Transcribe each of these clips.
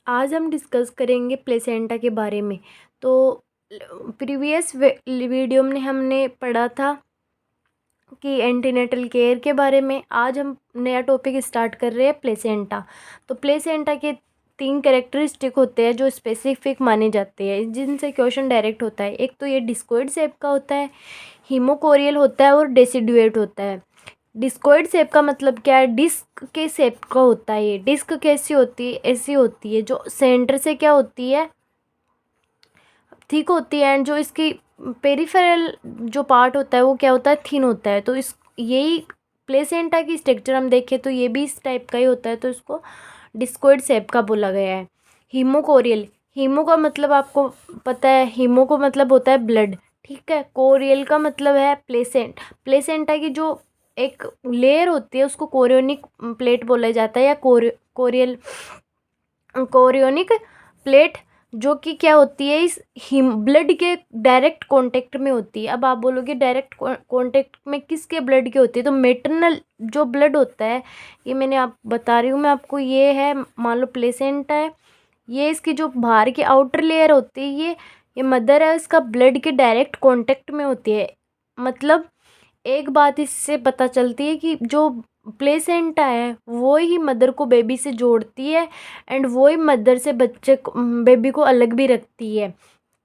आज हम डिस्कस करेंगे प्लेसेंटा के बारे में। तो प्रीवियस वीडियो में हमने पढ़ा था कि एंटीनेटल केयर के बारे में। आज हम नया टॉपिक स्टार्ट कर रहे हैं प्लेसेंटा। तो प्लेसेंटा के 3 कैरेक्टरिस्टिक होते हैं जो स्पेसिफिक माने जाते हैं, जिनसे क्वेश्चन डायरेक्ट होता है। एक तो ये डिस्कोइड शेप का होता है, हीमोकोरियल होता है और डेसिडुएट होता है। डिस्कोइड शेप का मतलब क्या है? डिस्क के शेप का होता है। ये डिस्क कैसी होती है? ऐसी होती है जो सेंटर से क्या होती है, थिक होती है, एंड जो इसकी पेरिफेरल जो पार्ट होता है वो क्या होता है, थिन होता है। तो इस यही प्लेसेंटा की स्ट्रक्चर हम देखें तो ये भी इस टाइप का ही होता है, तो इसको डिस्कोइड शेप का बोला गया है। हीमोकोरियल, हीमो का मतलब आपको पता है, हीमो को मतलब होता है ब्लड, ठीक है। कोरियल का मतलब है प्लेसेंटा की जो एक लेयर होती है उसको कोरियोनिक प्लेट बोला जाता है, या कोरियल कोरियोनिक प्लेट, जो कि क्या होती है, इस ब्लड के डायरेक्ट कांटेक्ट में होती है। अब आप बोलोगे डायरेक्ट कांटेक्ट में किसके ब्लड के होती है? तो मेटरनल जो ब्लड होता है, ये मैंने आप बता रही हूँ मैं आपको, ये है मान लो प्लेसेंटा है, ये इसकी जो बाहर की आउटर लेयर होती है, ये मदर है, इसका ब्लड के डायरेक्ट कांटेक्ट में होती है। मतलब एक बात इससे पता चलती है कि जो प्लेसेंटा है वो ही मदर को बेबी से जोड़ती है, एंड वो ही मदर से बेबी को अलग भी रखती है।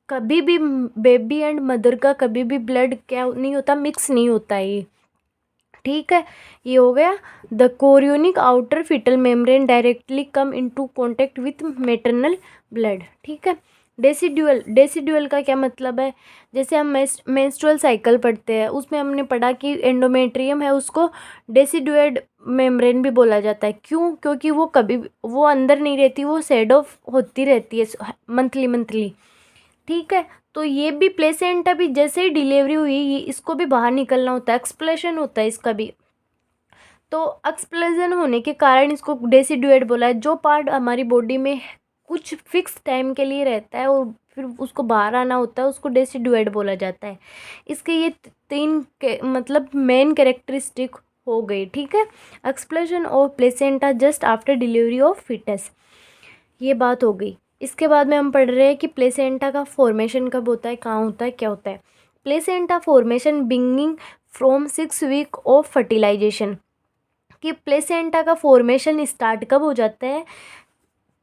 कभी भी बेबी एंड मदर का कभी भी ब्लड क्या नहीं होता, मिक्स नहीं होता ये, ठीक है। ये हो गया। The chorionic outer fetal membrane directly come into contact with maternal blood, ठीक है। डेसिडुअल का क्या मतलब है? जैसे हम मेंस्ट्रुअल साइकिल पढ़ते हैं, उसमें हमने पढ़ा कि एंडोमेट्रियम है उसको डेसिडुएड मेम्ब्रेन भी बोला जाता है। क्यों? क्योंकि वो कभी वो अंदर नहीं रहती, वो शेड ऑफ होती रहती है मंथली, ठीक है। तो ये भी प्लेसेंटा भी जैसे ही डिलीवरी हुई इसको भी बाहर निकलना होता है, एक्सप्लेशन होता है इसका भी। तो एक्सप्लोजन होने के कारण इसको डेसिडुएट बोला है। जो पार्ट हमारी बॉडी में कुछ फिक्स टाइम के लिए रहता है और फिर उसको बाहर आना होता है, उसको डेसिडुएट बोला जाता है। इसके ये 3 मतलब मेन कैरेक्टरिस्टिक हो गई, ठीक है। Explosion of placenta just after delivery of fetus, ये बात हो गई। इसके बाद में हम पढ़ रहे हैं कि प्लेसेंटा का फॉर्मेशन कब होता है, कहाँ होता है, क्या होता है। Placenta formation beginning from 6 week of fertilisation, कि प्लेसेंटा का फॉर्मेशन स्टार्ट कब हो जाता है?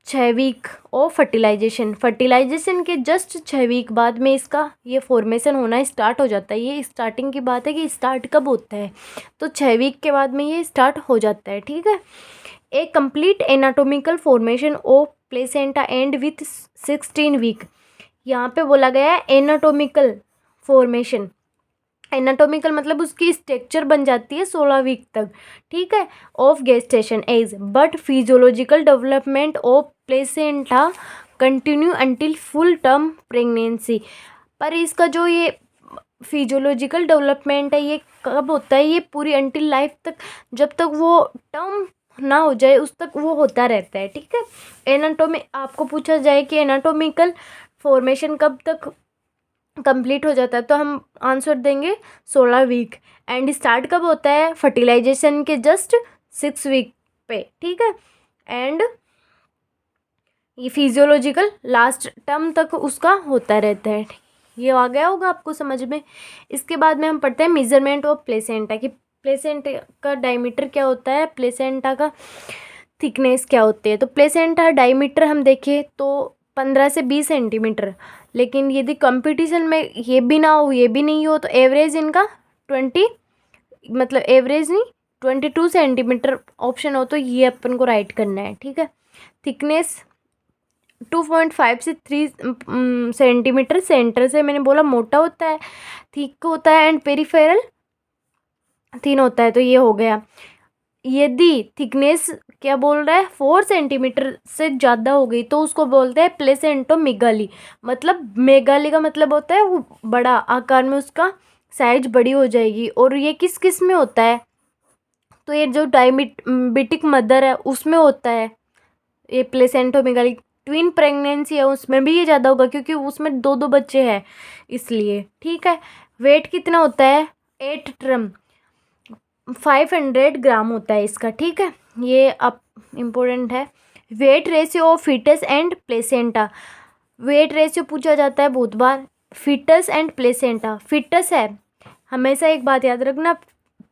6 वीक ऑफ फर्टिलाइजेशन के जस्ट 6 वीक बाद में इसका ये फॉर्मेशन होना स्टार्ट हो जाता है। ये स्टार्टिंग की बात है कि स्टार्ट कब होता है, तो 6 वीक के बाद में ये स्टार्ट हो जाता है, ठीक है। A complete anatomical formation of placenta and with 16 week, यहाँ पे बोला गया है एनाटोमिकल फॉर्मेशन। एनाटोमिकल मतलब उसकी स्ट्रक्चर बन जाती है 16 वीक तक, ठीक है, of gestation age, but physiological development of placenta continue until full term pregnancy. पर इसका जो ये फिजियोलॉजिकल डेवलपमेंट है ये कब होता है? ये पूरी अंटिल लाइफ तक, जब तक वो टर्म ना हो जाए उस तक वो होता रहता है, ठीक है। एनाटोमी आपको पूछा जाए कि एनाटोमिकल फॉर्मेशन कब तक कंप्लीट हो जाता है, तो हम आंसर देंगे 16 वीक। एंड स्टार्ट कब होता है? फर्टिलाइजेशन के जस्ट 6 वीक पे, ठीक है। एंड ये फिजियोलॉजिकल लास्ट टर्म तक उसका होता रहता है। ये आ गया होगा आपको समझ में। इसके बाद में हम पढ़ते हैं मेजरमेंट ऑफ प्लेसेंटा, कि प्लेसेंटा का डायमीटर क्या होता है, प्लेसेंटा का थिकनेस क्या होती है। तो प्लेसेंटा डायमीटर हम देखें तो 15 से 20 सेंटीमीटर, लेकिन यदि कंपटीशन में ये भी ना हो ये भी नहीं हो तो एवरेज इनका 20, मतलब एवरेज नहीं 22 सेंटीमीटर ऑप्शन हो तो ये अपन को राइट करना है, ठीक है। थिकनेस 2.5 से 3 सेंटीमीटर, सेंटर से मैंने बोला मोटा होता है, थिक होता है, एंड पेरिफेरल थिन होता है, तो ये हो गया। यदि थिकनेस क्या बोल रहा है 4 सेंटीमीटर से ज़्यादा हो गई तो उसको बोलते हैं प्लेसेंटोमेगाली। मतलब मेगाली का मतलब होता है वो बड़ा आकार में, उसका साइज बड़ी हो जाएगी। और ये किस किस में होता है? तो ये जो डायबिटिक मदर है उसमें होता है ये प्लेसेंटोमेगाली। ट्विन प्रेगनेंसी है उसमें भी ये ज़्यादा होगा क्योंकि उसमें 2 बच्चे हैं इसलिए, ठीक है। वेट कितना होता है? 8 ट्रम 500 ग्राम होता है इसका, ठीक है। ये अब इम्पोर्टेंट है। Weight ratio of fetus and placenta. Weight ratio पूछा जाता है बहुत बार। फीटस एंड प्लेसेंटा, फीटस है, हमेशा एक बात याद रखना,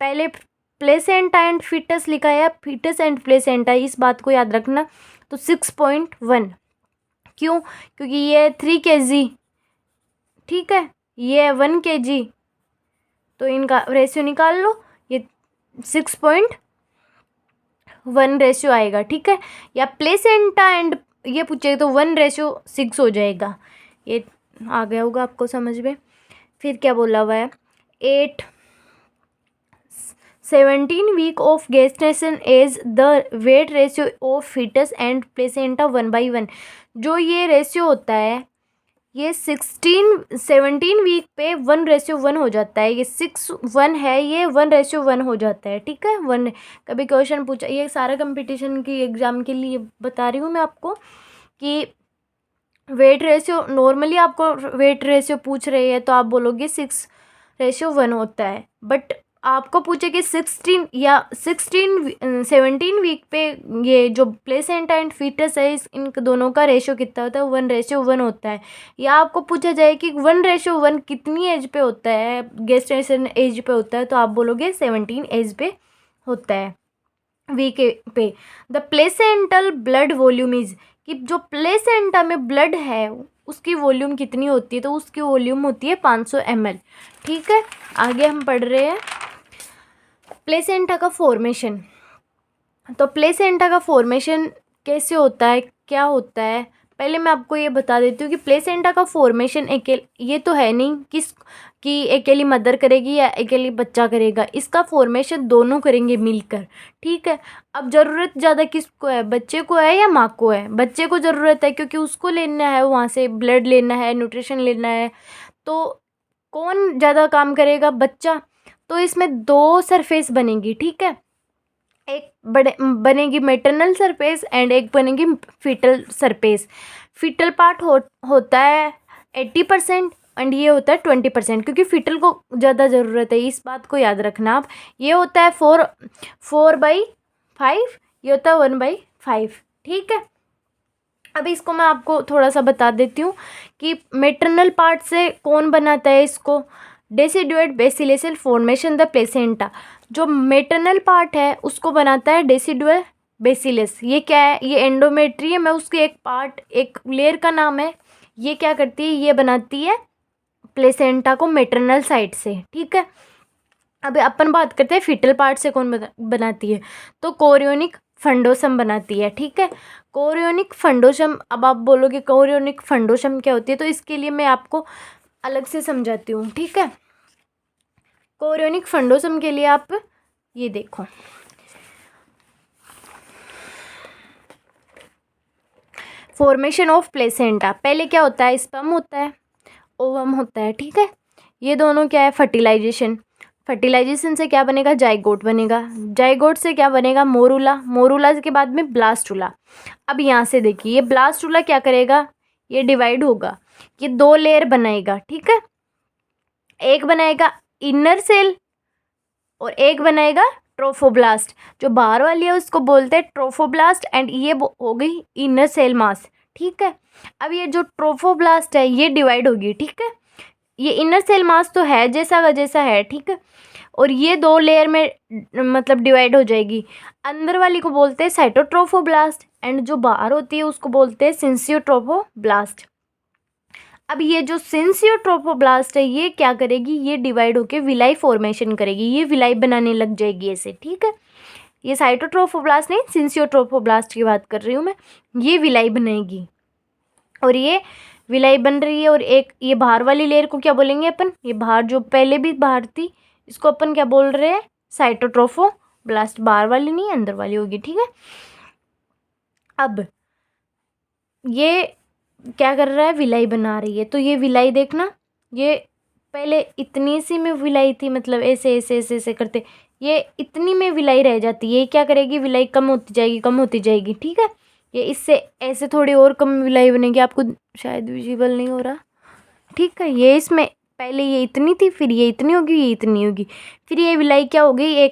पहले प्लेसेंटा एंड फीटस लिखा है, फीटस एंड प्लेसेंटा, इस बात को याद रखना। तो 6.1, क्यों? क्योंकि ये 3 kg, ठीक है, ये 1 kg, तो इनका रेशियो निकाल लो, ये 6.1 रेशियो आएगा, ठीक है। या प्लेसेंटा एंड ये पूछे तो 1:6 हो जाएगा। ये आ गया होगा आपको समझ में। फिर क्या बोला हुआ है, 17 week of gestation age the weight ratio of fetus and placenta 1/1। जो ये रेशियो होता है ये 17 वीक पे 1:1 हो जाता है। ये 6:1 है, ये 1:1 हो जाता है, ठीक है। 1 कभी क्वेश्चन पूछा, ये सारा कंपटीशन की एग्ज़ाम के लिए बता रही हूँ मैं आपको कि वेट रेशियो, नॉर्मली आपको वेट रेशियो पूछ रही है तो आप बोलोगे 6:1 होता है, बट आपको पूछे कि 17 वीक पे ये जो प्लेसेंटा एंड फीटस है इन दोनों का रेशियो कितना होता है, 1:1 होता है। या आपको पूछा जाए कि 1:1 कितनी एज पे होता है, गेस्टेशन एज पे होता है, तो आप बोलोगे 17 एज पे होता है, वीक पे। The placental blood volume is, कि जो प्लेसेंटा में ब्लड है उसकी वॉल्यूम कितनी होती है, तो उसकी वॉल्यूम होती है 500 ml, ठीक है। आगे हम पढ़ रहे हैं प्लेसेंटा का फॉर्मेशन। तो प्लेसेंटा का फॉर्मेशन कैसे होता है, क्या होता है, पहले मैं आपको ये बता देती हूँ कि प्लेसेंटा का फॉर्मेशन ये तो है नहीं कि अकेली मदर करेगी या अकेली बच्चा करेगा, इसका फॉर्मेशन दोनों करेंगे मिलकर, ठीक है। अब ज़रूरत ज़्यादा किसको है, बच्चे को है या माँ को है? बच्चे को ज़रूरत है, क्योंकि उसको लेना है, वहाँ से ब्लड लेना है, न्यूट्रिशन लेना है, तो कौन ज़्यादा काम करेगा? बच्चा। तो इसमें 2 सरफेस बनेगी, ठीक है, एक बनेगी मैटरनल सरफेस एंड एक बनेगी फीटल सरफेस। फीटल पार्ट होता है 80% एंड ये होता है 20%, क्योंकि फीटल को ज़्यादा ज़रूरत है, इस बात को याद रखना आप। ये होता है 4/5, ये होता है 1/5, ठीक है। अब इसको मैं आपको थोड़ा सा बता देती हूँ कि मैटरनल पार्ट से कौन बनाता है इसको, डेसिडुएट बेसिलेसल फॉर्मेशन द प्लेसेंटा। जो मैटरनल पार्ट है उसको बनाता है डेसिडुएट बेसिलस। ये क्या है, ये एंडोमेट्रियम है, उसके एक पार्ट, एक लेयर का नाम है। ये क्या करती है, ये बनाती है प्लेसेंटा को मैटरनल साइड से, ठीक है। अब अपन बात करते हैं फीटल पार्ट से कौन बनाती है, तो कोरियोनिक फंडोसम बनाती है, ठीक है। कोरियोनिक फंडोसम, अब आप बोलोगे कोरियोनिक फंडोसम क्या होती है, तो इसके लिए मैं आपको अलग से समझाती हूँ, ठीक है। कोरियोनिक फंडोसम के लिए आप ये देखो, फॉर्मेशन ऑफ प्लेसेंटा। पहले क्या होता है, स्पर्म होता है, ओवम होता है, ठीक है। ये दोनों क्या है, फर्टिलाइजेशन। फर्टिलाइजेशन से क्या बनेगा, जाइगोट बनेगा। जाइगोट से क्या बनेगा, मोरूला। मोरूला के बाद में ब्लास्टुला। अब यहाँ से देखिए, ये ब्लास्टुला क्या करेगा, ये डिवाइड होगा, ये 2 लेयर बनाएगा, ठीक है। एक बनाएगा इनर सेल और एक बनाएगा ट्रोफोब्लास्ट। जो बाहर वाली है उसको बोलते हैं ट्रोफोब्लास्ट एंड ये हो गई इनर सेल मास, ठीक है। अब ये जो ट्रोफोब्लास्ट है ये डिवाइड होगी, ठीक है। ये इनर सेल मास तो है जैसा का जैसा है, ठीक है, और ये 2 लेयर में मतलब डिवाइड हो जाएगी। अंदर वाली को बोलते हैं साइटोट्रोफोब्लास्ट एंड जो बाहर होती है उसको बोलते हैं सिंसियोट्रोफोब्लास्ट। अब ये जो सिंसियोट्रोफोब्लास्ट है ये क्या करेगी, ये डिवाइड होके विलाई फॉर्मेशन करेगी, ये विलाई बनाने लग जाएगी ऐसे, ठीक है। ये साइटोट्रोफोब्लास्ट नहीं, सिंसियोट्रोफोब्लास्ट की बात कर रही हूँ मैं। ये विलाई बनाएगी और ये विलाई बन रही है, और एक ये बाहर वाली लेयर को क्या बोलेंगे अपन, ये बाहर जो पहले भी बाहर थी इसको अपन क्या बोल रहे हैं, साइटोट्रोफोब्लास्ट। बाहर वाली नहीं, अंदर वाली होगी, ठीक है। अब ये क्या कर रहा है, विलाई बना रही है, तो ये विलाई देखना, ये पहले इतनी सी में विलाई थी, मतलब ऐसे ऐसे ऐसे ऐसे करते ये इतनी में विलाई रह जाती है, ये क्या करेगी, विलाई कम होती जाएगी, कम होती जाएगी, ठीक है। ये इससे ऐसे थोड़ी और कम विलाई बनेगी, आपको शायद विजिबल नहीं हो रहा, ठीक है। ये इसमें पहले ये इतनी थी, फिर ये इतनी होगी, ये इतनी होगी, फिर ये विलाई क्या होगी,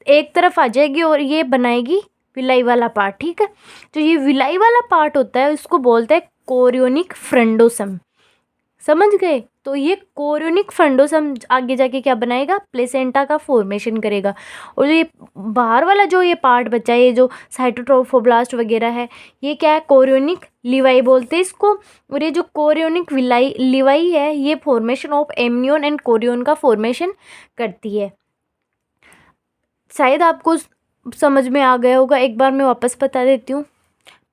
एक तरफ आ जाएगी और ये बनाएगी विलाई वाला पार्ट, ठीक है। तो ये विलाई वाला पार्ट होता है, उसको बोलते हैं कोरियोनिक फ्रंडोसम, समझ गए। तो ये कोरियोनिक फ्रंडोसम आगे जाके क्या बनाएगा, प्लेसेंटा का फॉर्मेशन करेगा। और ये बाहर वाला जो ये पार्ट बचा है, ये जो साइटोट्रोफोब्लास्ट वगैरह है, ये क्या है, कोरियोनिक लिवाई बोलते हैं इसको। और ये जो कोरियोनिक विलाई लिवाई है, ये formation of amnion and chorion का फॉर्मेशन करती है। शायद आपको समझ में आ गया होगा, एक बार मैं वापस बता देती हूँ।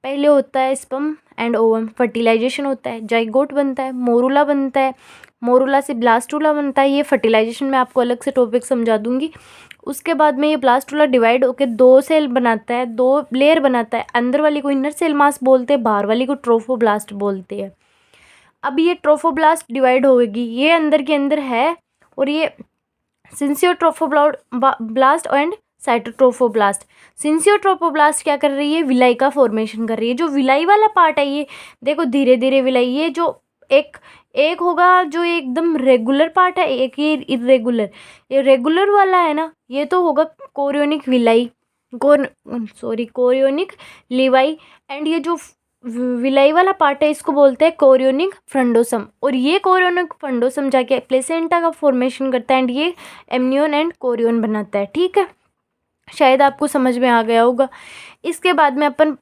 पहले होता है स्पर्म एंड ओवम, फर्टिलाइजेशन होता है, जाइगोट बनता है, मोरूला बनता है, मोरूला से ब्लास्टूला बनता है। ये फर्टिलाइजेशन में आपको अलग से टॉपिक समझा दूंगी। उसके बाद में ये ब्लास्टूला डिवाइड होकर 2 सेल बनाता है, 2 लेयर बनाता है। अंदर वाली को इनर सेल मास बोलते हैं, बाहर वाली को ट्रोफोब्लास्ट बोलते हैं। अब ये ट्रोफोब्लास्ट डिवाइड होगी, ये अंदर के अंदर है, और ये सिंसियोट्रोफोब्लास्ट एंड साइटोट्रोफोब्लास्ट। सिंसियोट्रोफोब्लास्ट क्या कर रही है, विलाई का फॉर्मेशन कर रही है। जो विलाई वाला पार्ट है, ये देखो धीरे धीरे विलाई, ये जो एक होगा जो एकदम रेगुलर पार्ट है, एक ये इरेगुलर। ये रेगुलर वाला है ना, ये तो होगा chorionic villi, chorionic Levi. And ये जो विलाई वाला पार्ट है, इसको बोलते हैं कोरियोनिक फ्रंडोसम। और ये कोरियोनिक फ्रंडोसम जाके प्लेसेंटा का फॉर्मेशन करता है, एंड ये एमनियोन एंड कोरियोन बनाता है, ठीक है। शायद आपको समझ में आ गया होगा। इसके बाद में अपन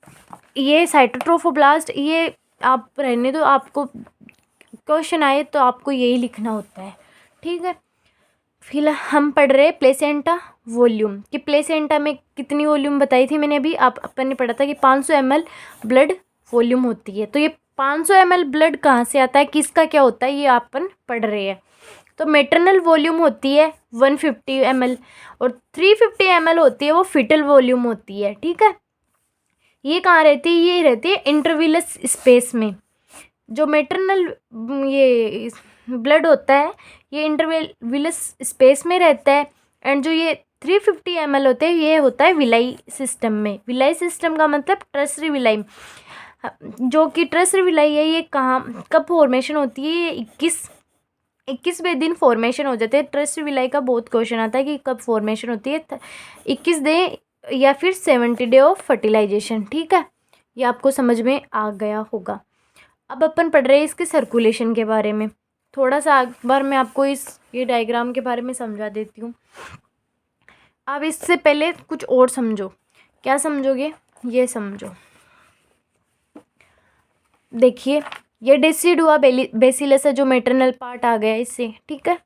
ये साइटोट्रोफोब्लास्ट, ये आप रहने दो, आपको क्वेश्चन आए तो आपको यही लिखना होता है, ठीक है। फिलहाल हम पढ़ रहे प्लेसेंटा वॉल्यूम, कि प्लेसेंटा में कितनी वॉल्यूम बताई थी मैंने अभी, अपन ने पढ़ा था कि 500 ml ब्लड वॉल्यूम होती है। तो ये 500 ml ब्लड कहाँ से आता है, किसका क्या होता है, ये अपन पढ़ रहे हैं। तो मेटरनल वॉल्यूम होती है 150 ml, और 350 ml होती है वो फिटल वॉल्यूम होती है, ठीक है। ये कहाँ रहती है, ये रहती है इंटरविलस स्पेस में। जो मेटरनल ये ब्लड होता है, ये इंटरविलस स्पेस में रहता है। एंड जो ये 350 ml होते हैं, ये होता है विलाई सिस्टम में। विलाई सिस्टम का मतलब ट्रसरी विलाई, जो कि ट्रसरी विलाई है, ये कहाँ कब फॉर्मेशन होती है, ये 21वें दिन फॉर्मेशन हो जाते हैं। ट्रसरी विलाई का बहुत क्वेश्चन आता है कि कब फॉर्मेशन होती है, 21 डे या फिर 70 डे ऑफ फर्टिलाइजेशन, ठीक है। ये आपको समझ में आ गया होगा। अब अपन पढ़ रहे हैं इसके सर्कुलेशन के बारे में। थोड़ा सा एक बार मैं आपको ये डायग्राम के बारे में समझा देती हूँ। अब इससे पहले कुछ और समझो। क्या समझोगे, ये समझो। देखिए, ये डेसिडुआ बेसिलस है, जो मेटरनल पार्ट आ गया इससे, ठीक है।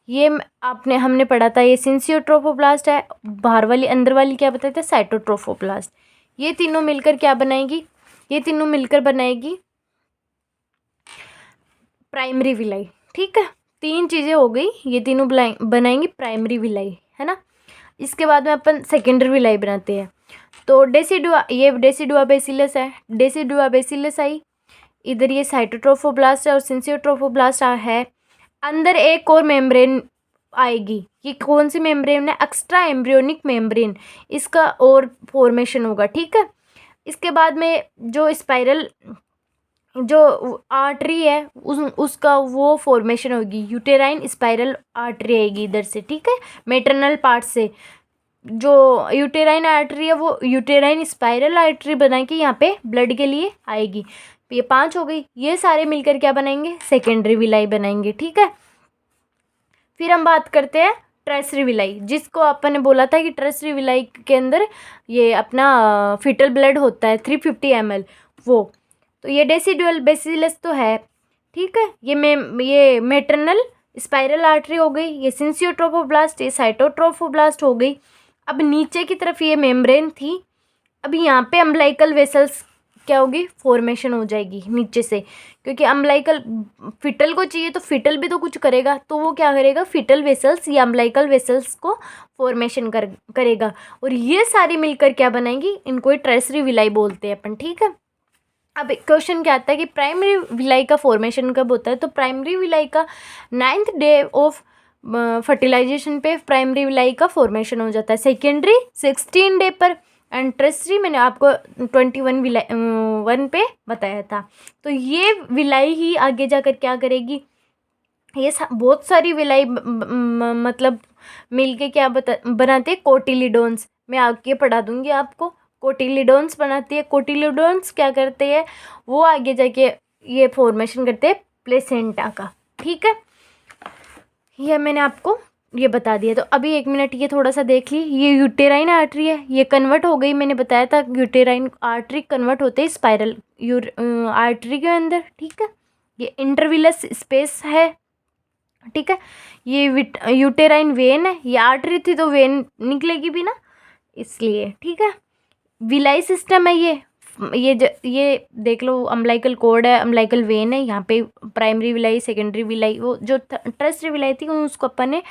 ये हमने पढ़ा था, ये सिंसियोट्रोफोब्लास्ट है। बाहर वाली अंदर वाली क्या बताते हैं, साइटोट्रोफोब्लास्ट। ये तीनों मिलकर क्या बनाएगी, ये तीनों मिलकर बनाएगी प्राइमरी विलाई, ठीक है। 3 चीज़ें हो गई, ये तीनों बनाएंगी प्राइमरी विलाई, है ना। इसके बाद में अपन सेकेंडरी विलाई बनाते हैं। तो ये डेसिडुआ बेसिलस है, डेसिडुआ बेसिलस आई इधर, ये साइटोट्रोफोब्लास्ट है और सिंसियोट्रोफोब्लास्ट है। अंदर एक और मेम्ब्रेन आएगी, ये कौन सी मेम्ब्रेन है, एक्स्ट्रा एम्ब्रियोनिक मेम्ब्रेन, इसका और फॉर्मेशन होगा, ठीक है। इसके बाद में जो स्पाइरल जो आर्टरी है, उसका वो फॉर्मेशन होगी, यूटेराइन स्पाइरल आर्टरी आएगी इधर से, ठीक है। मेटरनल पार्ट से जो यूटेराइन आर्टरी है, वो यूटेराइन स्पाइरल आर्टरी बना के यहाँ पे ब्लड के लिए आएगी। ये 5 हो गई। ये सारे मिलकर क्या बनाएंगे, सेकेंडरी विलाई बनाएंगे, ठीक है। फिर हम बात करते हैं ट्रेसरी विलाई, जिसको अपन ने बोला था कि ट्रेसरी विलाई के अंदर ये अपना फिटल ब्लड होता है 350 ml, वो। तो ये डेसिडुअल बेसिलस तो है, ठीक है। ये मेटरनल स्पाइरल आर्टरी हो गई, ये सिंसियोट्रोफोब्लास्ट, ये साइटोट्रोफोब्लास्ट हो गई। अब नीचे की तरफ ये मेम्ब्रेन थी, अब यहाँ पे अम्बलाइकल वेसल्स क्या होगी, फॉर्मेशन हो जाएगी नीचे से, क्योंकि अम्बलाइकल फिटल को चाहिए तो फिटल भी तो कुछ करेगा, तो वो क्या करेगा, फिटल वेसल्स या अम्बलाइकल वेसल्स को फॉर्मेशन करेगा। और ये सारी मिलकर क्या बनाएंगी, इनको ट्रेसरी विलाई बोलते हैं अपन, ठीक है। अब क्वेश्चन क्या आता है कि प्राइमरी विलाई का फॉर्मेशन कब होता है, तो प्राइमरी विलाई का 9th डे ऑफ फर्टिलाइजेशन पे प्राइमरी विलाई का फॉर्मेशन हो जाता है। सेकेंडरी 16 डे पर, एंड ट्रेसरी मैंने आपको 21 पे बताया था। तो ये विलाई ही आगे जाकर क्या करेगी, ये बहुत सारी विलाई मतलब मिलके क्या बनाते हैं, कोटिलिडोन्स। मैं आगे पढ़ा दूंगी आपको कोटिलिडोन्स बनाती है। कोटिलिडोन्स क्या करते हैं, वो आगे जाके ये फॉर्मेशन करते हैं प्लेसेंटा का। ठीक है, ये मैंने आपको ये बता दिया। तो अभी 1 मिनट ये थोड़ा सा देख ली। ये यूटेराइन आर्टरी है, ये कन्वर्ट हो गई, मैंने बताया था यूटेराइन आर्टरी कन्वर्ट होते हैं स्पाइरल आर्टरी के अंदर। ठीक है, ये इंटरविलस स्पेस है। ठीक है, ये यूटेराइन वेन है, ये आर्टरी थी तो वेन निकलेगी भी ना, इसलिए। ठीक है, विलाई सिस्टम है ये देख लो, अम्बिलिकल कॉर्ड है, अम्बिलिकल वेन है, यहाँ पे प्राइमरी विलाई, सेकेंडरी विलाई, वो जो टर्शियरी विलाई थी उसको अपन ने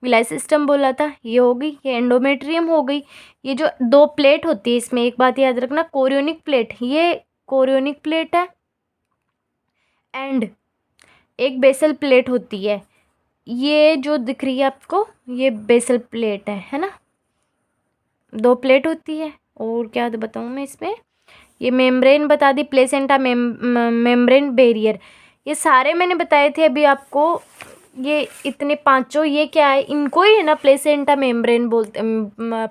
विलाई सिस्टम बोला था। ये हो गई, ये एंडोमेट्रियम हो गई। ये जो 2 प्लेट होती है इसमें, एक बात याद रखना, कोरियोनिक प्लेट, ये कोरियोनिक प्लेट है, एंड एक बेसल प्लेट होती है। ये जो दिख रही है आपको, ये बेसल प्लेट है ना, 2 प्लेट होती है। और क्या बताऊँ मैं इसमें, ये मेम्ब्रेन बता दी, प्लेसेंटा मेम्ब्रेन बैरियर, ये सारे मैंने बताए थे अभी आपको। ये इतने 5 ये क्या है, इनको ही है ना प्लेसेंटा मेम्ब्रेन बोलते,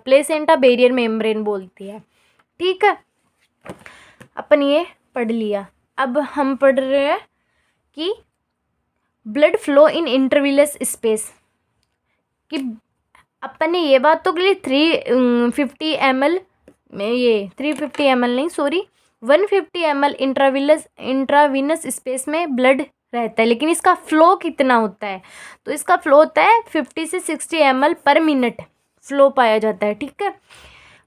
प्लेसेंटा बैरियर मेम्ब्रेन बोलती है। ठीक है, अपन ये पढ़ लिया। अब हम पढ़ रहे हैं कि ब्लड फ्लो इन इंटरविलस स्पेस, कि अपन ने ये बात तो के लिए 350 ml में, ये 350 ml नहीं, सॉरी 150 ml इंट्रावीनस स्पेस में ब्लड रहता है, लेकिन इसका फ्लो कितना होता है, तो इसका फ्लो होता है 50 से 60 ml पर मिनट फ्लो पाया जाता है। ठीक है,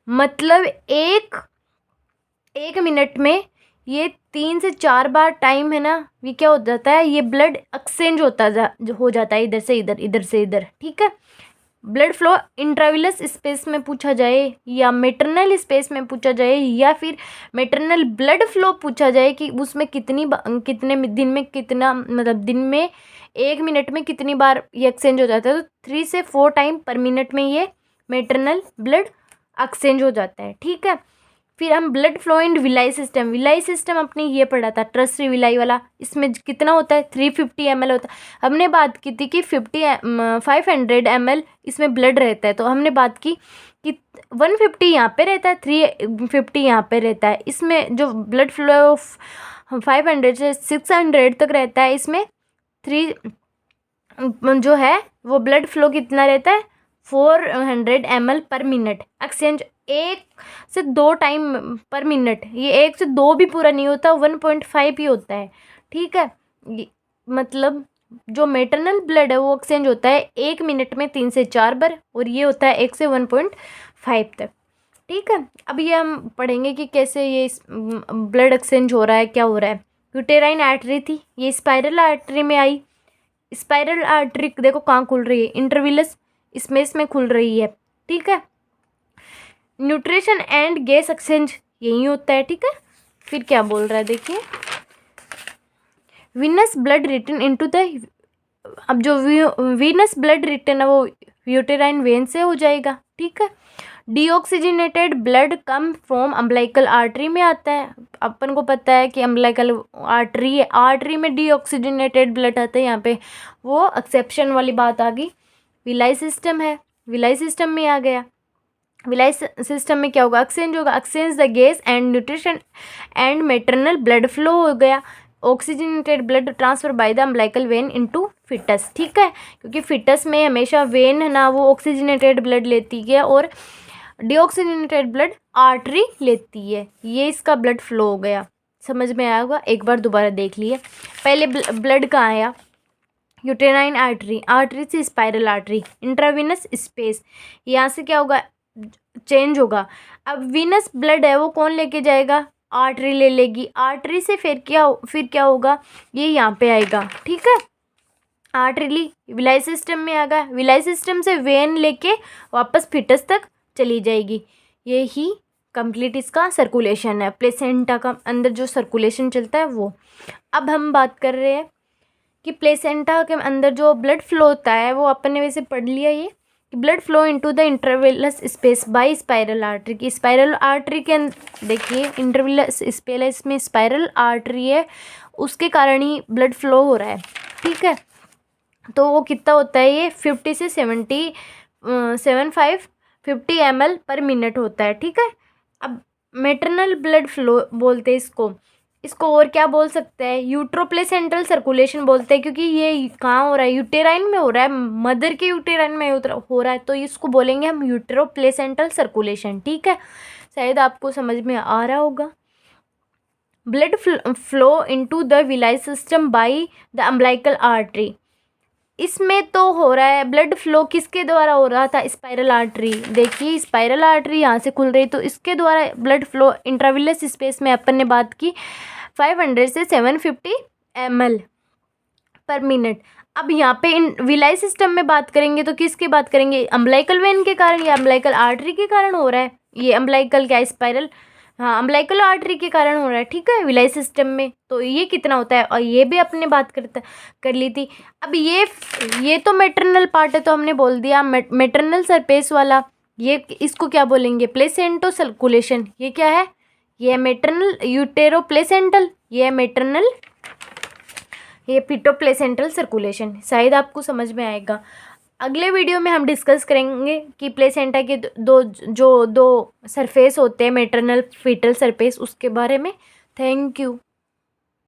मतलब एक मिनट में ये 3 से 4 बार टाइम है ना, ये क्या हो जाता है, ये ब्लड एक्सचेंज हो जाता है, इधर से इधर, इधर से इधर। ठीक है, ब्लड फ्लो इंट्राविलस स्पेस में पूछा जाए, या मेटरनल स्पेस में पूछा जाए, या फिर मेटरनल ब्लड फ्लो पूछा जाए कि उसमें कितने दिन में कितना, मतलब दिन में 1 मिनट में कितनी बार ये एक्सचेंज हो जाता है, तो 3 से 4 टाइम पर मिनट में ये मेटरनल ब्लड एक्सचेंज हो जाता है। ठीक है, फिर हम blood flow in villi system अपने ये पढ़ा था, टर्शियरी विलाई वाला, इसमें कितना होता है, 350 ml होता है। हमने बात की थी कि 500 ml इसमें ब्लड रहता है, तो हमने बात की कि 150 यहाँ पे रहता है, 350 यहाँ पे रहता है। इसमें जो ब्लड फ्लो 500 से 600 तक रहता है, इसमें 3 जो है वो ब्लड फ्लो कितना रहता है, 400 ml पर मिनट एक्सचेंज, 1 से 2 टाइम पर मिनट। ये 1 से 2 भी पूरा नहीं होता, 1.5 ही होता है। ठीक है, मतलब जो मेटरनल ब्लड है वो एक्सचेंज होता है 1 मिनट में 3 से 4 बार, और ये होता है 1 से 1.5 तक। ठीक है, अब ये हम पढ़ेंगे कि कैसे ये ब्लड एक्सचेंज हो रहा है, क्या हो रहा है। यूटेराइन आर्टरी थी, ये स्पाइरल आर्टरी में आई। स्पाइरल आर्टरी देखो कहाँ खुल रही है, इंटरविलस स्पेस में खुल रही है। ठीक है, न्यूट्रिशन एंड गैस एक्सचेंज यही होता है। ठीक है, फिर क्या बोल रहा है देखिए, venous blood return into the, अब जो वीनस ब्लड रिटर्न है वो यूटेराइन वेन से हो जाएगा। ठीक है, deoxygenated blood come from umbilical artery में आता है। अपन को पता है कि अम्बिलिकल आर्टरी है, आर्टरी में डीऑक्सीजनेटेड ब्लड आता है, यहाँ पे वो एक्सेप्शन वाली बात आ गई। विलाई सिस्टम है, विलाई सिस्टम में आ गया। विलाई सिस्टम में क्या होगा, एक्सचेंज होगा, exchange the gas and nutrition and maternal blood flow हो गया। Oxygenated blood transfer by the umbilical vein into fetus. ठीक है, क्योंकि फिटस में हमेशा वेन है ना वो ऑक्सीजनेटेड ब्लड लेती है, और डीऑक्सीजनेटेड ब्लड आर्टरी लेती है। ये इसका ब्लड फ्लो हो गया, समझ में आया होगा। एक बार दोबारा देख लिए, पहले ब्लड कहाँ आया, यूटेराइन आर्टरी, आर्टरी से स्पाइरल आर्टरी, इंट्रावीनस स्पेस, यहाँ से क्या होगा, चेंज होगा। अब वीनस ब्लड है वो कौन लेके जाएगा, आर्टरी ले लेगी, आर्टरी से फिर क्या होगा, ये यहाँ पे आएगा। ठीक है, आर्टरी विलाई सिस्टम में आ गया, विलाई सिस्टम से वेन लेके वापस फिटस तक चली जाएगी। यही कंप्लीट इसका सर्कुलेशन है, प्लेसेंटा का अंदर जो सर्कुलेशन चलता है वो। अब हम बात कर रहे हैं कि प्लेसेंटा के अंदर जो ब्लड फ्लो होता है वो अपन ने वैसे पढ़ लिया, ये कि blood flow into the intervillous space by spiral artery, की स्पाइरल आर्टरी के अंदर देखिए इंटरविलस स्पेस में स्पाइरल आर्टरी है, उसके कारण ही ब्लड फ्लो हो रहा है। ठीक है, तो वो कितना होता है, ये 50 से 50 ml पर मिनट होता है। ठीक है, अब मेटरनल ब्लड फ्लो बोलते हैं इसको और क्या बोल सकते हैं, यूट्रोप्लेसेंट्रल सर्कुलेशन बोलते हैं, क्योंकि ये कहाँ हो रहा है, यूटेराइन में हो रहा है, मदर के यूटेराइन में हो रहा है, तो इसको बोलेंगे हम यूट्रोप्लेसेंट्रल सर्कुलेशन। ठीक है, शायद आपको समझ में आ रहा होगा। Blood flow into the villi system by the umbilical artery, इसमें तो हो रहा है ब्लड फ्लो किसके द्वारा हो रहा था, स्पाइरल आर्टरी। देखिए स्पाइरल आर्टरी यहाँ से खुल रही, तो इसके द्वारा ब्लड फ्लो इंट्राविलस स्पेस में अपन ने बात की 500 से 750 ml पर मिनट। अब यहाँ पे इन विलाई सिस्टम में बात करेंगे तो किसकी बात करेंगे, अम्बिलिकल वेन के कारण या अम्बिलिकल आर्टरी के कारण हो रहा है, ये अम्बिलिकल क्या स्पाइरल, हाँ अम्बिलिकल आर्टरी के कारण हो रहा है। ठीक है, विलाई सिस्टम में तो ये कितना होता है, और ये भी अपने बात कर ली थी। अब ये तो मैटरनल पार्ट है, तो हमने बोल दिया मैटरनल सरफेस वाला, ये इसको क्या बोलेंगे, प्लेसेंटो सर्कुलेशन। ये क्या है, ये मैटरनल यूटेरो प्लेसेंटल, ये है मैटरनल, ये पिटो प्लेसेंटल सर्कुलेशन। शायद आपको समझ में आएगा। अगले वीडियो में हम डिस्कस करेंगे कि प्लेसेंटा के दो सरफेस होते हैं, मैटरनल फीटल सरफेस, उसके बारे में। Thank you.